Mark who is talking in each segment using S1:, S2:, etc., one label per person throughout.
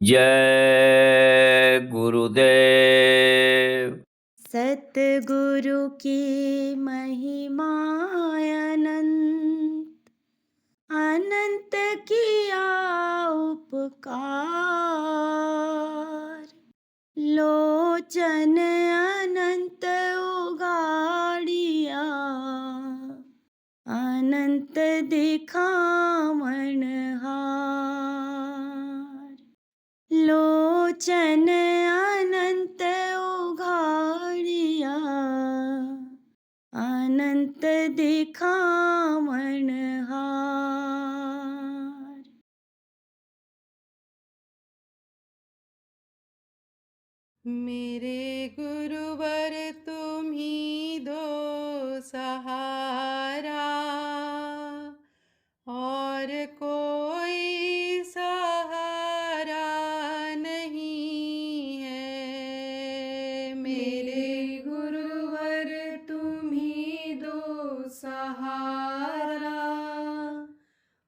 S1: जय गुरुदेव।
S2: सतगुरु की महिमा अनंत, अनंत किया उपकार। लोचन अनंत उगाड़िया, अनंत दिखावण हार। लोचन अनंत उघाड़िया, अनंत दिखावण हार।
S3: मेरे गुरुवर तुम ही दो सहारा, और कोई सहारा नहीं है। मेरे गुरुवर तुम ही दो सहारा,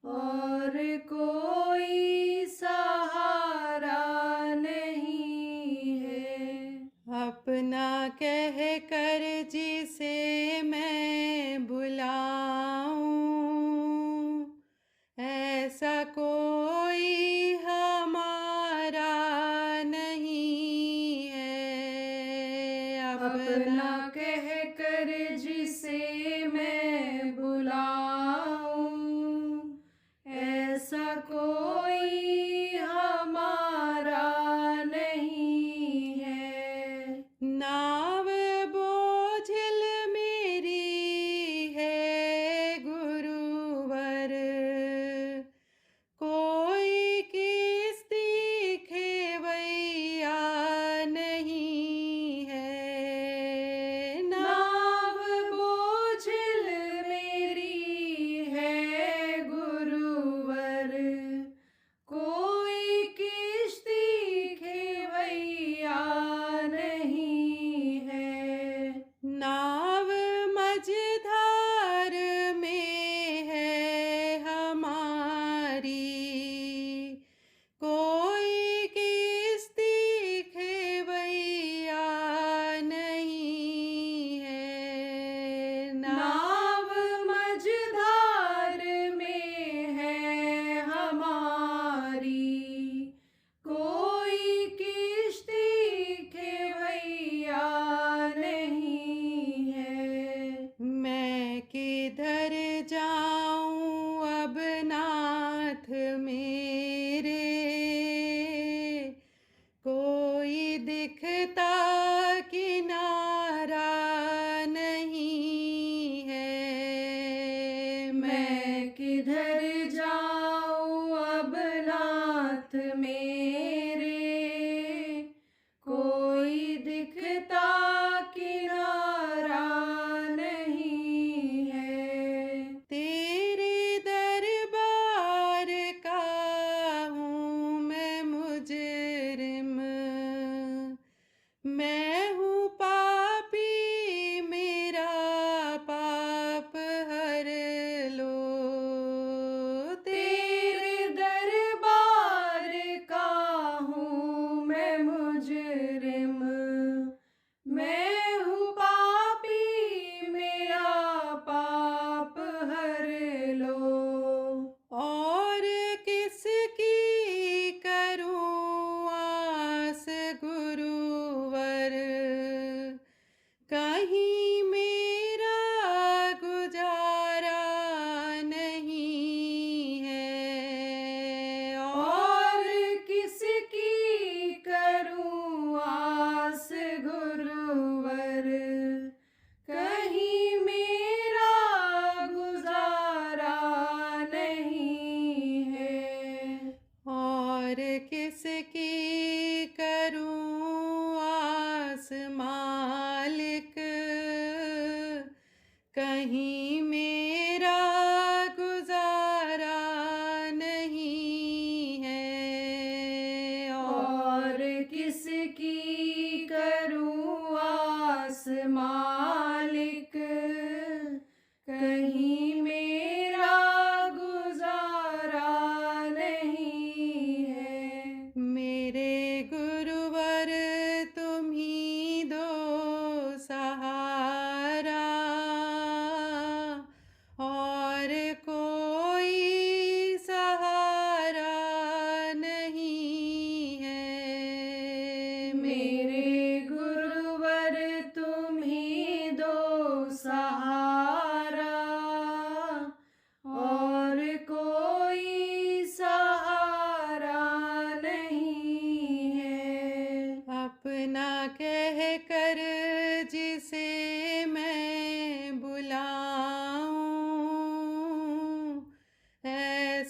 S3: और कोई सहारा नहीं है। अपना कह कर जिसे मैं बुलाऊं, ऐसा कोई हमारा नहीं है। अपना कह कर जिसे मैं बुलाऊं, ऐसा कोई हमारा नहीं है। नाव बोझिल मेरी है गुरुवर, कोई किस्ती खेवैया नहीं है। नाव बोझिल मेरी है गुरुवर, कोई किश्ती खेवैया नहीं है। नाव मझधार में है हमारी, कोई किश्ती खेवैया नहीं है। नाव मझधार में है हमारी, कोई किश्ती खेवैया नहीं है। मैं किधर जाऊं अब नाथ मेरे, कोई दिखता किनारा नहीं है। मैं किधर जाऊं अब नाथ मेरे, कोई दिखता किनारा नहीं है। तेरे दरबार का हूँ मैं मुजरिम, मैं हूँ पापी, मेरा पाप हर लो।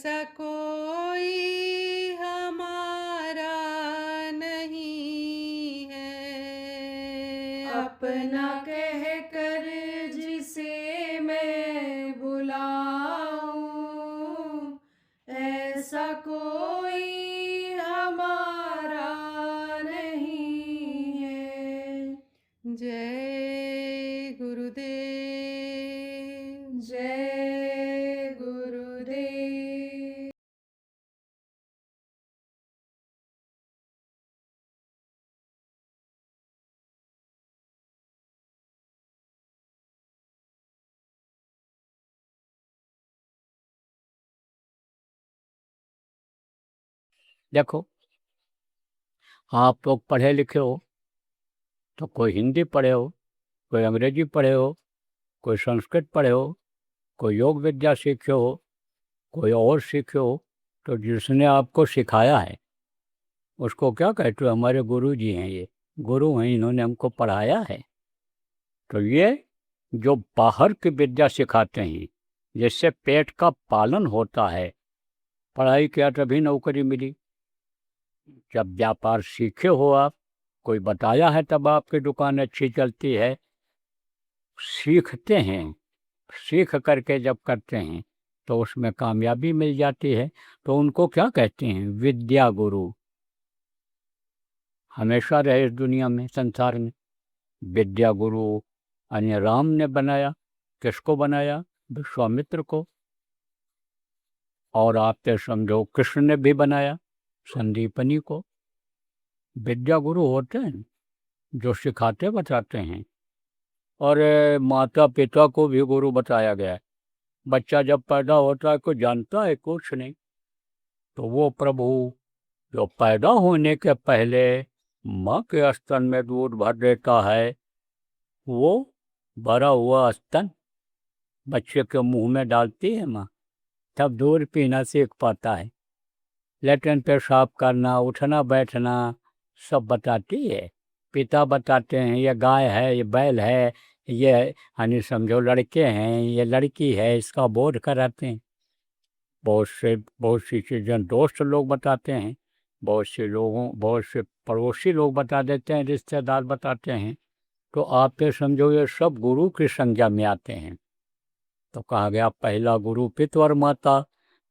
S3: ऐसा कोई हमारा नहीं है। अपना कह कर जिसे मैं बुलाऊं, ऐसा कोई हमारा नहीं है। जय गुरुदेव, जय गुरुदेव।
S1: देखो, आप लोग पढ़े लिखे हो तो कोई हिंदी पढ़े हो, कोई अंग्रेजी पढ़े हो, कोई संस्कृत पढ़े हो, कोई योग विद्या सीखे हो, कोई और सीखे हो, तो जिसने आपको सिखाया है उसको क्या कहते हो? हमारे गुरु जी हैं, ये गुरु हैं, इन्होंने हमको पढ़ाया है। तो ये जो बाहर की विद्या सिखाते हैं जिससे पेट का पालन होता है, पढ़ाई किया तभी नौकरी मिली। जब व्यापार सीखे हो आप, कोई बताया है तब आपकी दुकान अच्छी चलती है। सीखते हैं, सीख करके जब करते हैं तो उसमें कामयाबी मिल जाती है। तो उनको क्या कहते हैं? विद्या गुरु। हमेशा रहे इस दुनिया में, संसार में। विद्या गुरु यानी राम ने बनाया। किसको बनाया? विश्वामित्र को। और आप तो समझो कृष्ण ने भी बनाया संदीपनी को। विद्या गुरु होते हैं जो सिखाते बताते हैं। और माता पिता को भी गुरु बताया गया है। बच्चा जब पैदा होता है कोई जानता है कुछ नहीं, तो वो प्रभु जो पैदा होने के पहले माँ के स्तन में दूध भर देता है, वो भरा हुआ स्तन बच्चे के मुंह में डालती है माँ, तब दूध पीना सीख पाता है। लेटरिन पेशाब करना, उठना बैठना सब बताती है। पिता बताते हैं ये गाय है, ये बैल है, ये यानी समझो लड़के हैं, ये लड़की है, इसका बोध कराते हैं। बहुत सी चीज़ें दोस्त लोग बताते हैं, बहुत से पड़ोसी लोग बता देते हैं, रिश्तेदार बताते हैं। तो आप ये समझो ये सब गुरु की संज्ञा में आते हैं। तो कहा गया पहला गुरु पितवर माता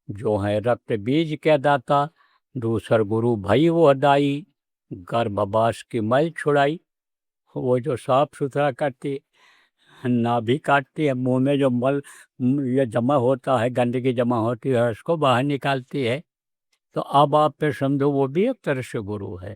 S1: जो है रक्त बीज के दाता, दूसर गुरु भई वो दाई, गर्भवास की मैल छुड़ाई। वो जो साफ सुथरा करती, नाभि काटती है, मुंह में जो मल ये जमा होता है, गंदगी जमा होती है, उसको बाहर निकालती है। तो अब आप पे समझो वो भी एक तरह से गुरु है।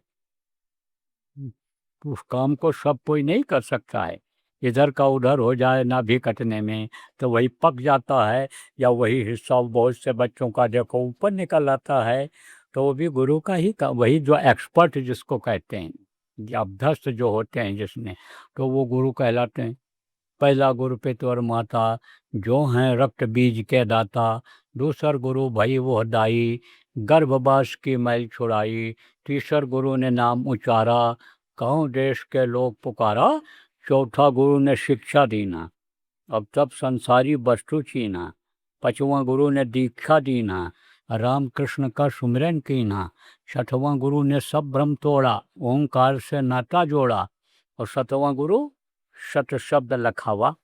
S1: उस काम को सब कोई नहीं कर सकता है। इधर का उधर हो जाए नाभि कटने में तो वही पक जाता है, या वही हिस्सा बहुत से बच्चों का देखो ऊपर निकल आता है, तो वो भी गुरु का ही काम। वही जो एक्सपर्ट जिसको कहते हैं, या अभ्यस्त जो होते हैं जिसमें, तो वो गुरु कहलाते हैं। पहला गुरु पितवर माता जो हैं रक्त बीज के दाता, दूसर गुरु भई वो दाई, गर्भवास की मैल छुड़ाई, तीसर गुरु ने नाम उचारा, गाँव देश के लोग पुकारा, चौथा गुरु ने शिक्षा दीना, अब तब संसारी वस्तु छीना, पांचवा गुरु ने दीक्षा दीना, राम कृष्ण का सुमिरन कीना, छठवां गुरु ने सब भ्रम तोड़ा, ओंकार से नाता जोड़ा, और सातवां गुरु सत शब्द लखावा,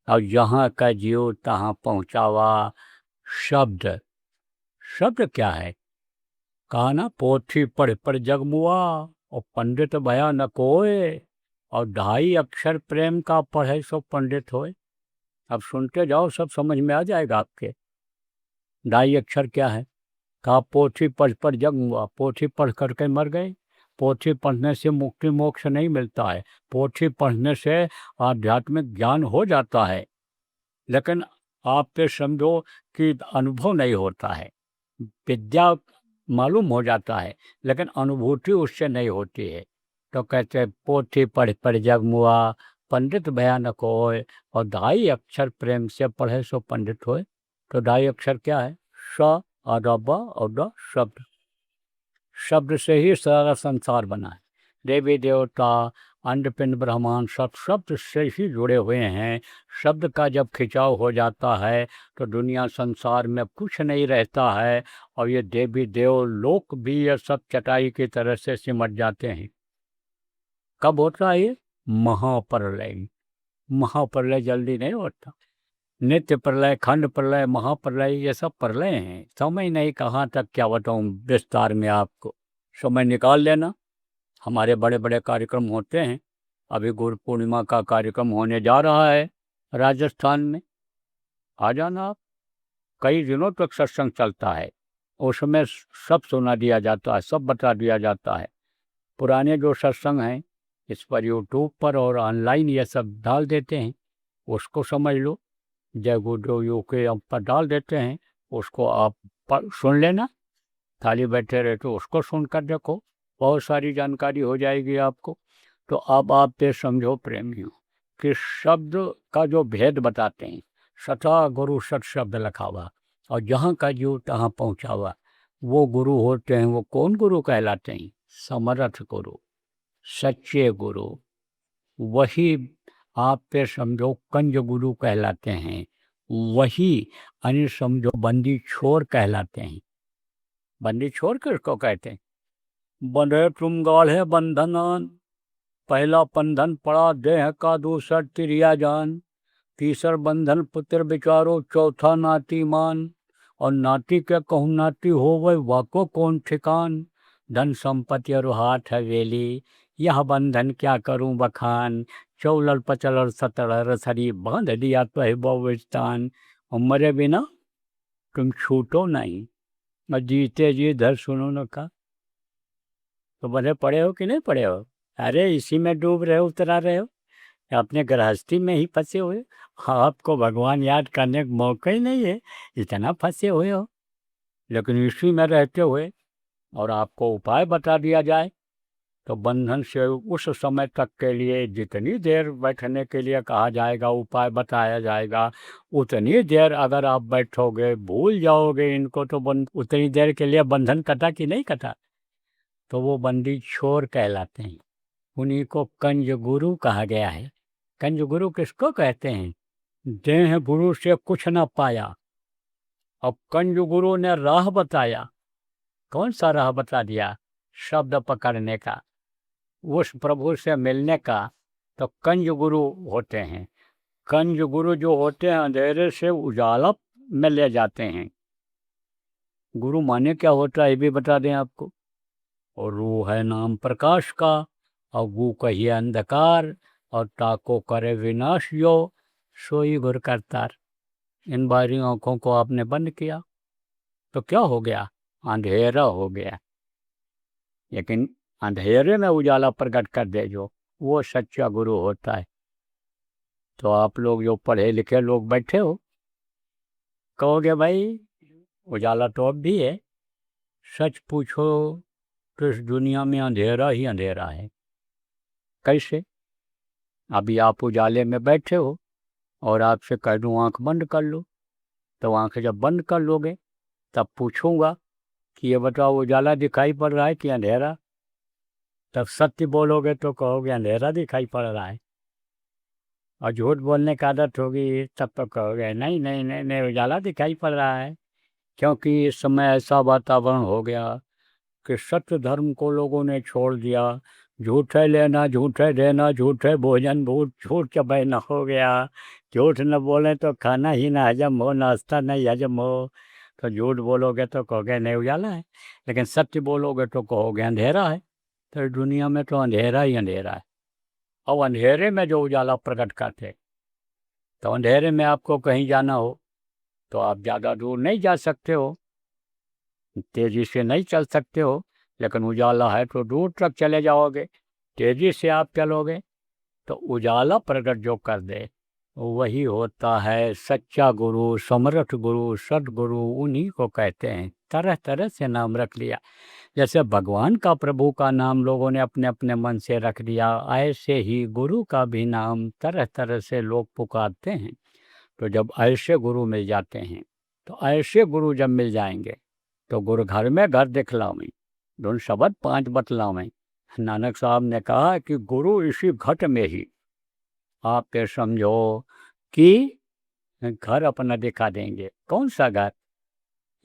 S1: और यहाँ का जीव तहाँ पहुँचावा। शब्द, शब्द क्या है? कहा ना पोथी पढ़ पर जगमुआ और पंडित भया न कोय, और 2.5 अक्षर प्रेम का पढ़े सो पंडित होए। अब सुनते जाओ, सब समझ में आ जाएगा आपके। 2.5 अक्षर क्या है? कहा पोथी पढ़ पर जगमुआ, पोथी पढ़ करके मर गए। पोथी पढ़ने से मुक्ति मोक्ष नहीं मिलता है। पोथी पढ़ने से आध्यात्मिक ज्ञान हो जाता है, लेकिन आप पे समझो कि अनुभव नहीं होता है। विद्या मालूम हो जाता है लेकिन अनुभूति उससे नहीं होती है। तो कहते हैं पोथी पढ़ जगमुआ, पंडित भयानक होए, और 2.5 अक्षर प्रेम से पढ़े सो पंडित होए। तो 2.5 अक्षर क्या है? स और ब और द शब्द। शब्द से ही सारा संसार बना है। देवी देवता अंडपिंड ब्रह्मांड सब शब्द से ही जुड़े हुए हैं। शब्द का जब खिंचाव हो जाता है तो दुनिया संसार में कुछ नहीं रहता है, और ये देवी देव लोक भी ये सब चटाई की तरह से सिमट जाते हैं। कब होता है ये? महाप्रलय। महाप्रलय जल्दी नहीं होता। नित्य प्रलय, खंड प्रलय, महाप्रलय, ये सब प्रलय हैं। समय नहीं कहाँ तक क्या बताऊँ विस्तार में आपको, समय निकाल लेना। हमारे बड़े बड़े कार्यक्रम होते हैं। अभी गुरु पूर्णिमा का कार्यक्रम होने जा रहा है राजस्थान में, आ जाना आप। कई दिनों तक सत्संग चलता है, उसमें सब सुना दिया जाता है, सब बता दिया जाता है। पुराने जो सत्संग हैं इस पर यूट्यूब पर और ऑनलाइन ये सब डाल देते हैं, उसको समझ लो। जय गुरुदेव के हम पर डाल देते हैं, उसको आप सुन लेना। खाली बैठे रहे तो उसको सुनकर देखो, बहुत सारी जानकारी हो जाएगी आपको। तो अब आप ये समझो प्रेमियों कि शब्द का जो भेद बताते हैं, सता गुरु सत शब्द लिखा हुआ, और जहाँ का जीव तहाँ पहुँचा हुआ, वो गुरु होते हैं। वो कौन गुरु कहलाते हैं? समर्थ गुरु, सच्चे गुरु। वही आप पे समझो कंज गुरु कहलाते हैं। वही यानी समझो बंदी छोर कहलाते हैं। बंदी छोर किसको कहते हैं? बंधे तुम गाढ़े बंधनान, पहला बंधन पड़ा देह का, दूसर तिरिया जान, तीसर बंधन पुत्र विचारो, चौथा नाती मान, और नाती के कहूँ नाती हो वही वाको कौन ठिकान, धन संपत्ति और हाथ हवेली, यह बंधन क्या करूं बखान, चौलर पचलर सतलर सरी, बांध दिया तो है बहुस्थान, और मरे बिना तुम छूटो नहीं, और जीते जी धर सुनो न का। तो बड़े पड़े हो कि नहीं पड़े हो? अरे इसी में डूब रहे हो, उतरा रहे हो, अपने गृहस्थी में ही फंसे हुए। आपको भगवान याद करने का मौका ही नहीं है, इतना फंसे हुए हो। लेकिन इसी में रहते हुए और आपको उपाय बता दिया जाए तो बंधन से उस समय तक के लिए जितनी देर बैठने के लिए कहा जाएगा, उपाय बताया जाएगा, उतनी देर अगर आप बैठोगे, भूल जाओगे इनको, तो उतनी देर के लिए बंधन कटा कि नहीं कटा, तो वो बंदी छोर कहलाते हैं। उन्हीं को कंज गुरु कहा गया है। कंज गुरु किसको कहते हैं? देह गुरु से कुछ न पाया, अब कंज गुरु ने राह बताया। कौन सा राह बता दिया? शब्द पकड़ने का, उस प्रभु से मिलने का। तो कंज गुरु होते हैं। कंज गुरु जो होते हैं अंधेरे से उजाला में ले जाते हैं। गुरु माने क्या होता है ये भी बता दें आपको। और रूह है नाम प्रकाश का, और गु कहिए अंधकार, और ताको करे विनाश यो, सोई गुर करतार। इन बारी आंखों को आपने बंद किया तो क्या हो गया? अंधेरा हो गया। लेकिन अंधेरे में उजाला प्रकट कर दे जो, वो सच्चा गुरु होता है। तो आप लोग जो पढ़े लिखे लोग बैठे हो, कहोगे भाई उजाला तो अब भी है। सच पूछो तो इस दुनिया में अंधेरा ही अंधेरा है। कैसे? अभी आप उजाले में बैठे हो और आपसे कह दूँ आँख बंद कर लो, तो आँख जब बंद कर लोगे तब पूछूंगा कि ये बताओ उजाला दिखाई पड़ रहा है कि अंधेरा? तब सत्य बोलोगे तो कहोगे अंधेरा दिखाई पड़ रहा है, और झूठ बोलने की आदत होगी तब तो कहोगे नहीं नहीं नहीं नहीं उजाला दिखाई पड़ रहा है। क्योंकि इस समय ऐसा वातावरण हो गया कि सत्य धर्म को लोगों ने छोड़ दिया। झूठे लेना, झूठे देना, झूठे भोजन, झूठ चबैना हो गया। झूठ न बोलें तो खाना ही ना हजम हो, नाश्ता नहीं हजम हो। तो झूठ बोलोगे तो कहोगे नहीं उजाला है, लेकिन सत्य बोलोगे तो कहोगे अंधेरा है। तो दुनिया में तो अंधेरा ही अंधेरा है। और अंधेरे में जो उजाला प्रकट करते, तो अंधेरे में आपको कहीं जाना हो तो आप ज़्यादा दूर नहीं जा सकते हो, तेज़ी से नहीं चल सकते हो, लेकिन उजाला है तो दूर तक चले जाओगे। तेज़ी से आप चलोगे तो उजाला प्रकट जो कर दे वही होता है सच्चा गुरु, समर्थ गुरु, सदगुरु। उन्हीं को कहते हैं। तरह तरह से नाम रख लिया। जैसे भगवान का, प्रभु का नाम लोगों ने अपने अपने मन से रख दिया, ऐसे ही गुरु का भी नाम तरह तरह से लोग पुकारते हैं। तो जब ऐसे गुरु मिल जाते हैं, तो ऐसे गुरु जब मिल जाएंगे तो गुरु घर में घर दिखलावें, धुन शब्द 5 बतलावें, नानक साहब ने कहा कि गुरु इसी घट में ही, आप ये समझो कि घर अपना दिखा देंगे। कौन सा घर?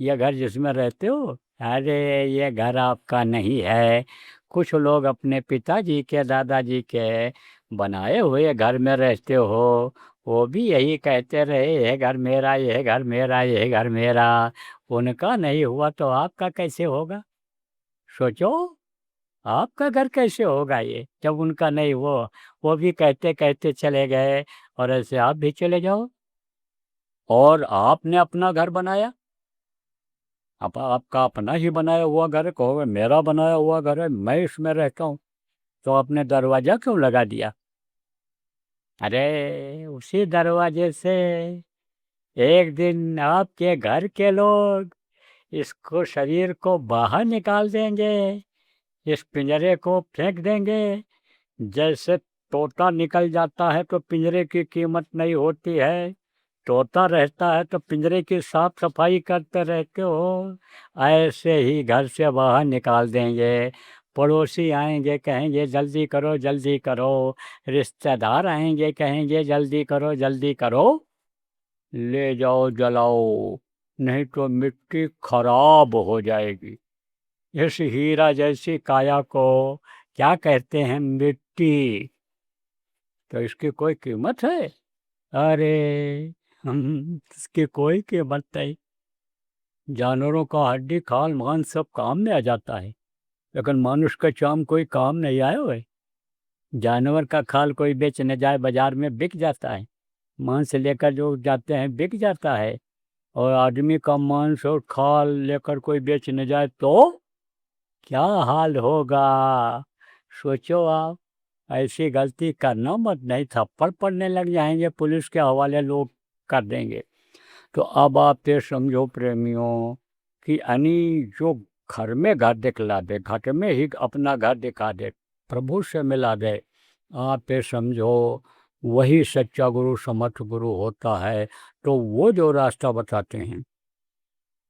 S1: ये घर जिसमें रहते हो? अरे ये घर आपका नहीं है। कुछ लोग अपने पिताजी के, दादाजी के बनाए हुए घर में रहते हो, वो भी यही कहते रहे, ये घर मेरा, ये घर मेरा, ये घर मेरा। उनका नहीं हुआ तो आपका कैसे होगा? सोचो, आपका घर कैसे होगा ये, जब उनका नहीं हुआ? वो भी कहते कहते चले गए, और ऐसे आप भी चले जाओ, और आपने अपना घर बनाया। अब आपका अपना ही बनाया हुआ घर है, कहोगे मेरा बनाया हुआ घर है, मैं इसमें रहता हूँ, तो आपने दरवाजा क्यों लगा दिया? अरे उसी दरवाजे से एक दिन आपके घर के लोग इसको, शरीर को बाहर निकाल देंगे, इस पिंजरे को फेंक देंगे। जैसे तोता निकल जाता है तो पिंजरे की कीमत नहीं होती है, तोता रहता है तो पिंजरे की साफ सफाई करते रहते हो, ऐसे ही घर से बाहर निकाल देंगे। पड़ोसी आएंगे, कहेंगे जल्दी करो जल्दी करो, रिश्तेदार आएंगे, कहेंगे जल्दी करो जल्दी करो, ले जाओ जलाओ, नहीं तो मिट्टी खराब हो जाएगी। इस हीरा जैसी काया को क्या कहते हैं? मिट्टी। तो इसकी कोई कीमत है? अरे इसकी कोई कीमत नहीं। जानवरों का हड्डी खाल मांस सब काम में आ जाता है, लेकिन मनुष्य का चाम कोई काम नहीं आया हुआ है। जानवर का खाल कोई बेचने जाए बाजार में बिक जाता है, मांस लेकर जो जाते हैं बिक जाता है, और आदमी का मांस और खाल लेकर कोई बेचने जाए तो क्या हाल होगा? सोचो आप, ऐसी गलती करना मत, नहीं थप्पड़ पड़ने लग जाएंगे, पुलिस के हवाले लोग कर देंगे। तो अब आप ये समझो प्रेमियों कि यानी जो घर में घर दिखला दे, घर में ही अपना घर दिखा दे, प्रभु से मिला दे, आप ये समझो वही सच्चा गुरु, समर्थ गुरु होता है। तो वो जो रास्ता बताते हैं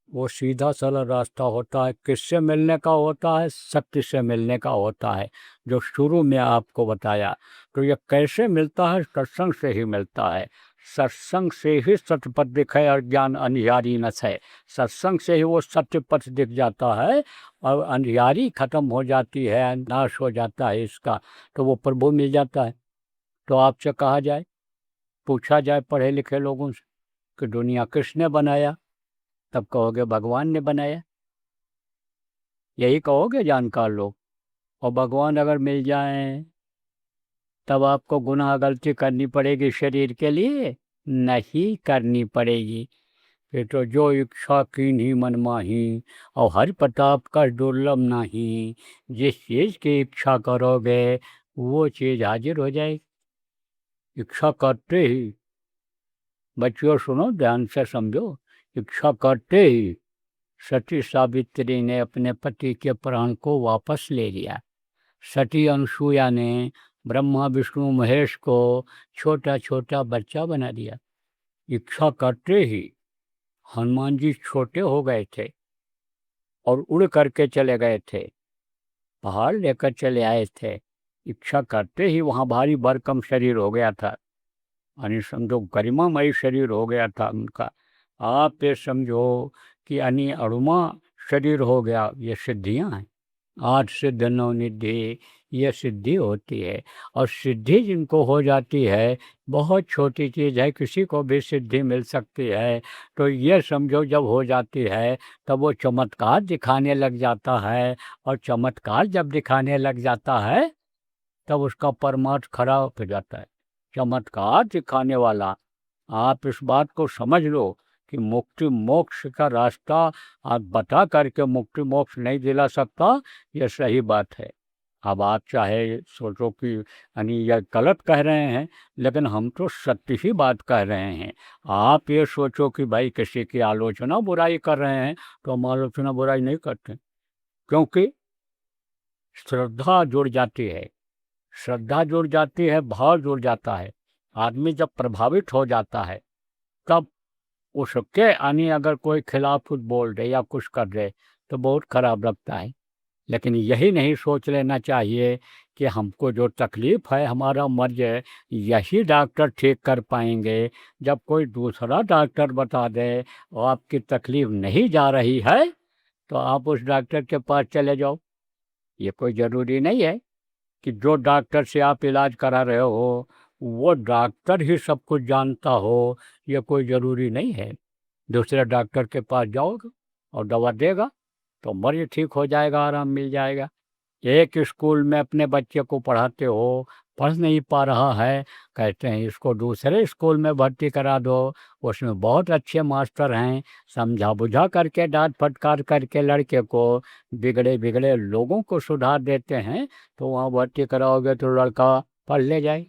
S1: वो सीधा सरल रास्ता होता है। किससे मिलने का होता है? सत्य से मिलने का होता है, जो शुरू में आपको बताया। तो ये कैसे मिलता है? सत्संग से ही मिलता है। सत्संग से ही सत्य पथ दिखे और ज्ञान अंधियारी नस है। सत्संग से ही वो सत्य पथ दिख जाता है और अंधियारी खत्म हो जाती है, नाश हो जाता है इसका, तो वो प्रभु मिल जाता है। तो आपसे कहा जाए, पूछा जाए पढ़े लिखे लोगों से कि दुनिया किसने बनाया, तब कहोगे भगवान ने बनाया, यही कहोगे जानकार लोग। और भगवान अगर मिल जाएं तब आपको गुनाह गलती करनी पड़ेगी शरीर के लिए? नहीं करनी पड़ेगी। फिर तो जो इच्छा कीन्ही मन माही, और हरि प्रताप का दुर्लभ नहीं। जिस चीज़ की इच्छा करोगे वो चीज़ हाजिर हो जाएगी। इच्छा करते ही, बच्चों सुनो ध्यान से समझो, इच्छा करते ही सती सावित्री ने अपने पति के प्राण को वापस ले लिया। सती अनसुया ने ब्रह्मा विष्णु महेश को छोटा छोटा बच्चा बना दिया। इच्छा करते ही हनुमान जी छोटे हो गए थे और उड़ करके चले गए थे, पहाड़ लेकर चले आए थे। इच्छा करते ही वहाँ भारी भरकम शरीर हो गया था, यानी समझो गरिमामयी शरीर हो गया था उनका। आप ये समझो कि यानी अरुमा शरीर हो गया। ये सिद्धियाँ हैं, 8 सिद्ध 9 निधि, ये सिद्धि होती है। और सिद्धि जिनको हो जाती है, बहुत छोटी चीज़ है, किसी को भी सिद्धि मिल सकती है। तो ये समझो जब हो जाती है तब वो चमत्कार दिखाने लग जाता है, और चमत्कार जब दिखाने लग जाता है तब उसका परमार्थ खड़ा हो जाता है। चमत्कार दिखाने वाला, आप इस बात को समझ लो कि मुक्ति मोक्ष का रास्ता आप बता करके मुक्ति मोक्ष नहीं दिला सकता, ये सही बात है। अब आप चाहे सोचो कि यानी यह गलत कह रहे हैं, लेकिन हम तो सत्य ही बात कह रहे हैं। आप ये सोचो कि भाई किसी की आलोचना बुराई कर रहे हैं, तो हम आलोचना बुराई नहीं करते, क्योंकि श्रद्धा जुड़ जाती है। श्रद्धा जुड़ जाती है, भाव जुड़ जाता है। आदमी जब प्रभावित हो जाता है तब उसके यानी अगर कोई खिलाफ कुछ बोल दे या कुछ कर दे तो बहुत खराब लगता है। लेकिन यही नहीं सोच लेना चाहिए कि हमको जो तकलीफ़ है, हमारा मर्ज़ है, यही डॉक्टर ठीक कर पाएँगे। जब कोई दूसरा डॉक्टर बता दे और आपकी तकलीफ़ नहीं जा रही है, तो आप उस डॉक्टर के पास चले जाओ। ये कोई ज़रूरी नहीं है कि जो डॉक्टर से आप इलाज करा रहे हो, वो डॉक्टर ही सब कुछ जानता हो, ये कोई ज़रूरी नहीं है। दूसरे डॉक्टर के पास जाओगे और दवा देगा, तो मरीज़ ठीक हो जाएगा, आराम मिल जाएगा। एक स्कूल में अपने बच्चे को पढ़ाते हो, पढ़ नहीं पा रहा है, कहते हैं इसको दूसरे स्कूल में भर्ती करा दो, उसमें बहुत अच्छे मास्टर हैं, समझा बुझा करके डांट फटकार करके लड़के को, बिगड़े बिगड़े लोगों को सुधार देते हैं, तो वहाँ भर्ती कराओगे तो लड़का पढ़ ले जाए।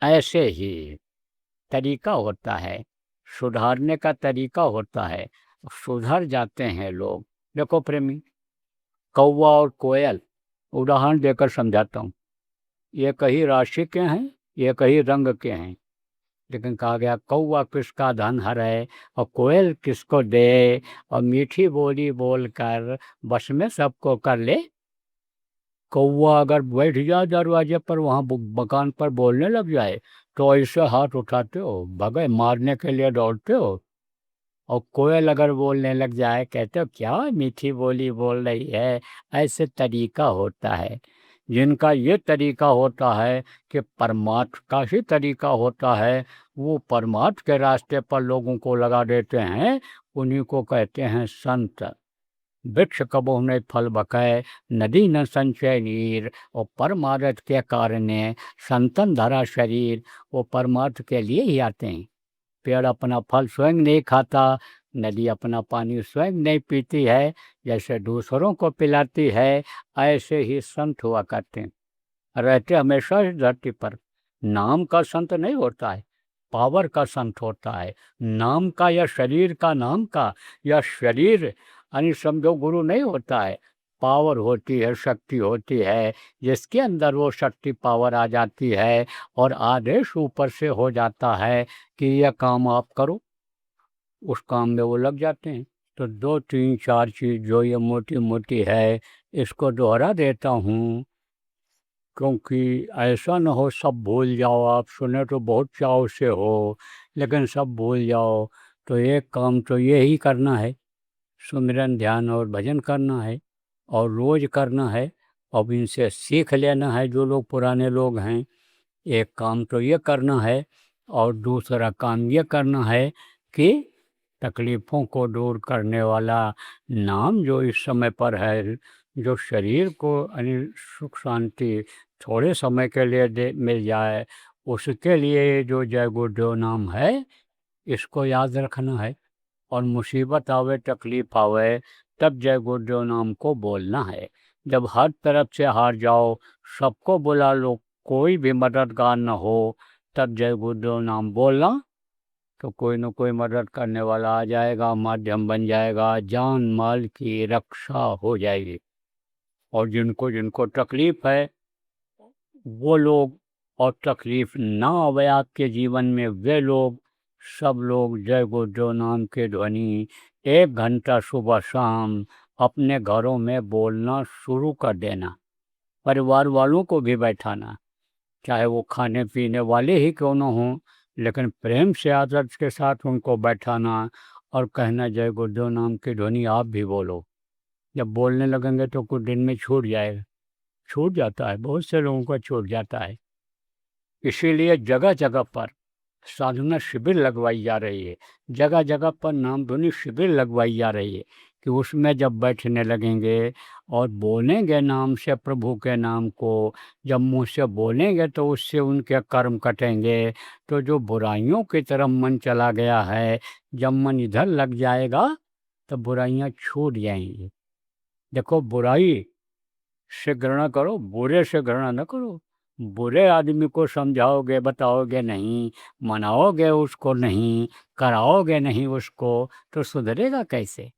S1: ऐसे ही तरीका होता है, सुधारने का तरीका होता है, सुधर जाते हैं लोग। देखो प्रेमी, कौवा और कोयल उदाहरण देकर समझाता हूँ। ये कहीं राशि के हैं, ये कहीं रंग के हैं, लेकिन कहा गया कौवा किसका धन हरे और कोयल किसको दे, और मीठी बोली बोलकर बस में सबको कर ले। कौवा अगर बैठ जाए दरवाजे पर, वहाँ मकान पर बोलने लग जाए, तो ऐसे हाथ उठाते हो, भगे मारने के लिए दौड़ते हो। और कोयल अगर बोलने लग जाए, कहते हो क्या मीठी बोली बोल रही है। ऐसे तरीका होता है। जिनका ये तरीका होता है कि परमार्थ का ही तरीका होता है, वो परमार्थ के रास्ते पर लोगों को लगा देते हैं, उन्हीं को कहते हैं संत। वृक्ष कबहु नहीं फल बकै, नदी न संचय नीर, और परमार्थ के कारण संतन धरा शरीर। वो परमार्थ के लिए ही आते हैं। पेड़ अपना फल स्वयं नहीं खाता, नदी अपना पानी स्वयं नहीं पीती है, जैसे दूसरों को पिलाती है, ऐसे ही संत हुआ करते हैं, रहते हमेशा इस धरती पर। नाम का संत नहीं होता है, पावर का संत होता है। नाम का या शरीर का, नाम का या शरीर यानी समझो गुरु नहीं होता है। पावर होती है, शक्ति होती है, जिसके अंदर वो शक्ति पावर आ जाती है और आदेश ऊपर से हो जाता है कि यह काम आप करो, उस काम में वो लग जाते हैं। तो 2 3 4 चीज़ जो ये मोटी मोटी है, इसको दोहरा देता हूँ, क्योंकि ऐसा न हो सब भूल जाओ। आप सुने तो बहुत चाव से हो, लेकिन सब भूल जाओ। तो एक काम तो ये ही करना है, सुमिरन ध्यान और भजन करना है, और रोज़ करना है। अब इनसे सीख लेना है जो लोग पुराने लोग हैं। एक काम तो ये करना है, और दूसरा काम ये करना है कि तकलीफ़ों को दूर करने वाला नाम जो इस समय पर है, जो शरीर को यानी सुख शांति थोड़े समय के लिए दे मिल जाए, उसके लिए जो जय गुरुदेव नाम है, इसको याद रखना है। और मुसीबत आवे, तकलीफ़ आवे, तब जय गुरुदेव नाम को बोलना है। जब हर तरफ से हार जाओ, सबको बुला लो, कोई भी मददगार न हो, तब जय गुरुदेव नाम बोलना, तो कोई न कोई मदद करने वाला आ जाएगा, माध्यम बन जाएगा, जान माल की रक्षा हो जाएगी। और जिनको जिनको तकलीफ़ है, वो लोग, और तकलीफ़ ना आवे आपके जीवन में, वे लोग, सब लोग जय गुरुदेव नाम के ध्वनि 1 घंटा सुबह शाम अपने घरों में बोलना शुरू कर देना। परिवार वालों को भी बैठाना, चाहे वो खाने पीने वाले ही क्यों न हों, लेकिन प्रेम से आदर के साथ उनको बैठाना और कहना जय गुरुदेव नाम की ध्वनि आप भी बोलो। जब बोलने लगेंगे तो कुछ दिन में छूट जाएगा, छूट जाता है, बहुत से लोगों का छूट जाता है। इसीलिए जगह जगह पर साधना शिविर लगवाई जा रही है, जगह जगह पर नाम धुनी शिविर लगवाई जा रही है, कि उसमें जब बैठने लगेंगे और बोलेंगे नाम से प्रभु के नाम को, जब मुँह से बोलेंगे तो उससे उनके कर्म कटेंगे। तो जो बुराइयों की तरफ मन चला गया है, जब मन इधर लग जाएगा तो बुराइयां छूट जाएंगी। देखो, बुराई से घृणा करो, बुरे से घृणा न करो। बुरे आदमी को समझाओगे, बताओगे नहीं, मनाओगे उसको नहीं, कराओगे नहीं उसको, तो सुधरेगा कैसे?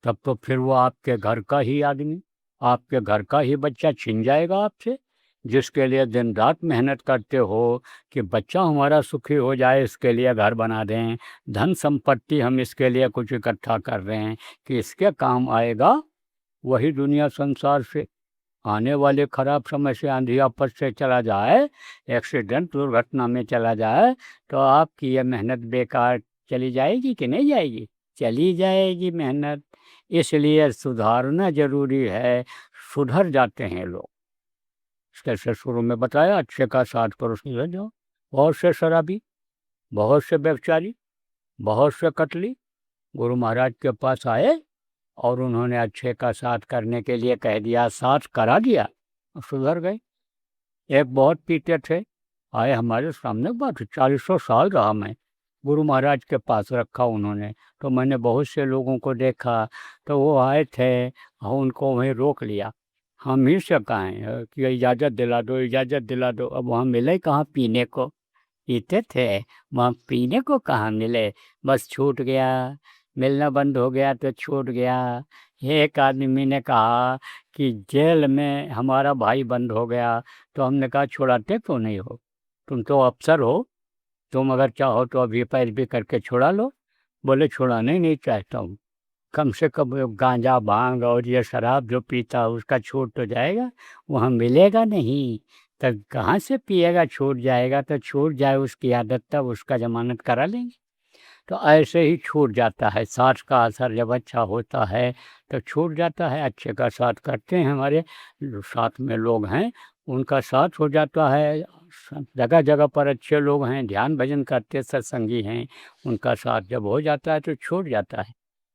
S1: तब तो फिर वो आपके घर का ही आदमी, आपके घर का ही बच्चा छिन जाएगा आपसे, जिसके लिए दिन रात मेहनत करते हो कि बच्चा हमारा सुखी हो जाए, इसके लिए घर बना दें, धन संपत्ति हम इसके लिए कुछ इकट्ठा कर रहे हैं कि इसके काम आएगा, वही दुनिया संसार से आने वाले खराब समय से, आंधी आफत से चला जाए, एक्सीडेंट दुर्घटना में चला जाए, तो आपकी ये मेहनत बेकार चली जाएगी कि नहीं जाएगी? चली जाएगी मेहनत। इसलिए सुधारना जरूरी है। सुधर जाते हैं लोग। कैसे शुरू में बताया, अच्छे का साथ करो, सुधर जाओ। बहुत से शराबी, बहुत से व्यभिचारी, बहुत से कतली गुरु महाराज के पास आए और उन्होंने अच्छे का साथ करने के लिए कह दिया, साथ करा दिया, सुधर गए। एक बहुत पीते थे, आए हमारे सामने, बात 40 साल रहा मैं, गुरु महाराज के पास रखा उन्होंने, तो मैंने बहुत से लोगों को देखा, तो वो आए थे और उनको वहीं रोक लिया। हम ही से कहें कि इजाज़त दिला दो, इजाज़त दिला दो। अब वहाँ मिले कहाँ पीने को? पीते थे, वहाँ पीने को कहाँ मिले? बस छूट गया, मिलना बंद हो गया तो छूट गया। एक आदमी ने कहा कि जेल में हमारा भाई बंद हो गया, तो हमने कहा छुड़ाते क्यों नहीं हो? तुम तो अफसर हो, तुम अगर चाहो तो अभी पैरवी करके छुड़ा लो। बोले छुड़ाने ही नहीं चाहता हूँ, कम से कम वो गांजा भांग और ये शराब जो पीता उसका छूट तो जाएगा, वहाँ मिलेगा नहीं, तब कहाँ से पिएगा? छूट जाएगा तो छूट जाए, उसकी आदत, तब उसका जमानत करा लेंगे। तो ऐसे ही छूट जाता है। साथ का असर जब अच्छा होता है तो छूट जाता है। अच्छे का साथ करते हैं, हमारे साथ में लोग हैं उनका साथ हो जाता है। जगह जगह पर अच्छे लोग हैं, ध्यान भजन करते सत्संगी हैं, उनका साथ जब हो जाता है तो छूट जाता है,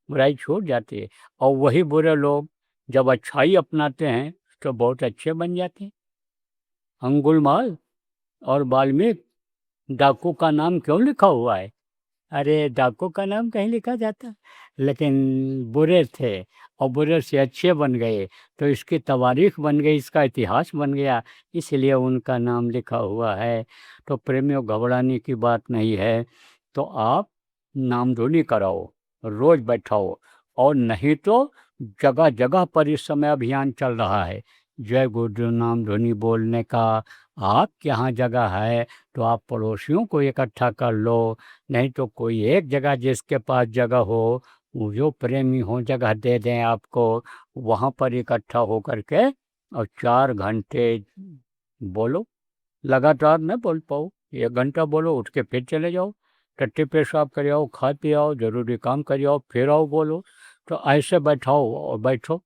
S1: बुराई छूट जाती है। और वही बुरे लोग जब अच्छाई अपनाते हैं तो बहुत अच्छे बन जाते हैं। अंगुलमाल और वाल्मीकि, डाकू का नाम क्यों लिखा हुआ है? अरे डाकू का नाम कहीं लिखा जाता, लेकिन बुरे थे और बुरे से अच्छे बन गए, तो इसकी तवारीख बन गई, इसका इतिहास बन गया, इसलिए उनका नाम लिखा हुआ है। तो प्रेमियों, घबराने की बात नहीं है। तो आप नामधुनी कराओ, रोज बैठाओ, और नहीं तो जगह जगह पर इस समय अभियान चल रहा है जय गुरुदेव नाम धुनी बोलने का। आपके यहाँ जगह है तो आप पड़ोसियों को इकट्ठा कर लो, नहीं तो कोई एक जगह जिसके पास जगह हो, वो जो प्रेमी हो, जगह दे दें आपको, वहाँ पर इकट्ठा हो करके और 4 घंटे बोलो। लगातार न बोल पाओ, 1 घंटा बोलो, उठ के फिर चले जाओ, टट्टी पेशाब कर आओ, खा पी आओ, जरूरी काम कर आओ, फिर आओ बोलो। तो ऐसे बैठाओ और बैठो।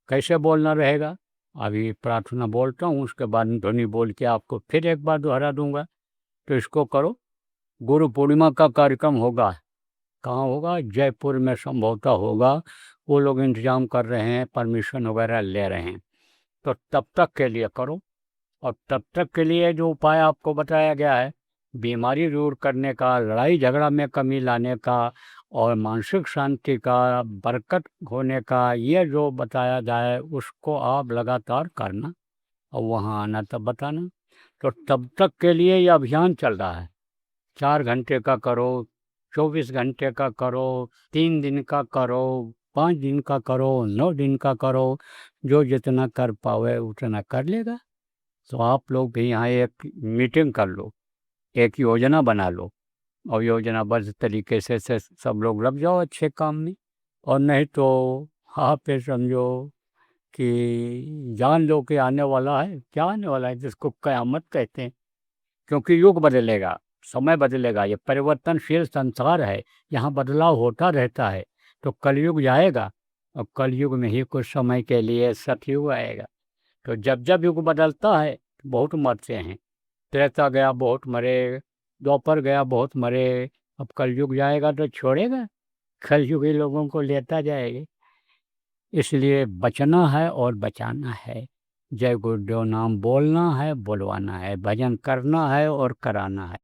S1: कैसे बोलना रहेगा? अभी प्रार्थना बोलता हूँ, उसके बाद ध्वनि बोल के आपको फिर एक बार दोहरा दूंगा, तो इसको करो। गुरु पूर्णिमा का कार्यक्रम होगा, कहाँ होगा? जयपुर में संभवतः होगा। वो लोग इंतजाम कर रहे हैं, परमिशन वगैरह ले रहे हैं। तो तब तक के लिए करो, और तब तक के लिए जो उपाय आपको बताया गया है, बीमारी दूर करने का, लड़ाई झगड़ा में कमी लाने का, और मानसिक शांति का, बरकत होने का, ये जो बताया जाए उसको आप लगातार करना, और वहाँ आना तब बताना। तो तब तक के लिए ये अभियान चल रहा है। 4 घंटे का करो, 24 घंटे का करो, 3 दिन का करो, 5 दिन का करो, 9 दिन का करो, जो जितना कर पावे उतना कर लेगा। तो आप लोग भी यहाँ एक मीटिंग कर लो, एक योजना बना लो, और योजनाबद्ध तरीके से सब लोग लग जाओ अच्छे काम में। और नहीं तो आप ये समझो कि जान लो कि आने वाला है, क्या आने वाला है, जिसको क़यामत कहते हैं। क्योंकि युग बदलेगा, समय बदलेगा, ये परिवर्तनशील संसार है, यहाँ बदलाव होता रहता है। तो कलयुग जाएगा, और कलयुग में ही कुछ समय के लिए सतयुग आएगा। तो जब जब युग बदलता है तो बहुत मरते हैं। त्रेता गया, बहुत मरे, द्वापर गया, बहुत मरे, अब कलयुग जाएगा तो छोड़ेगा, कलयुगी लोगों को लेता जाएगा। इसलिए बचना है और बचाना है। जय गुरुदेव नाम बोलना है, बुलवाना है, भजन करना है और कराना है।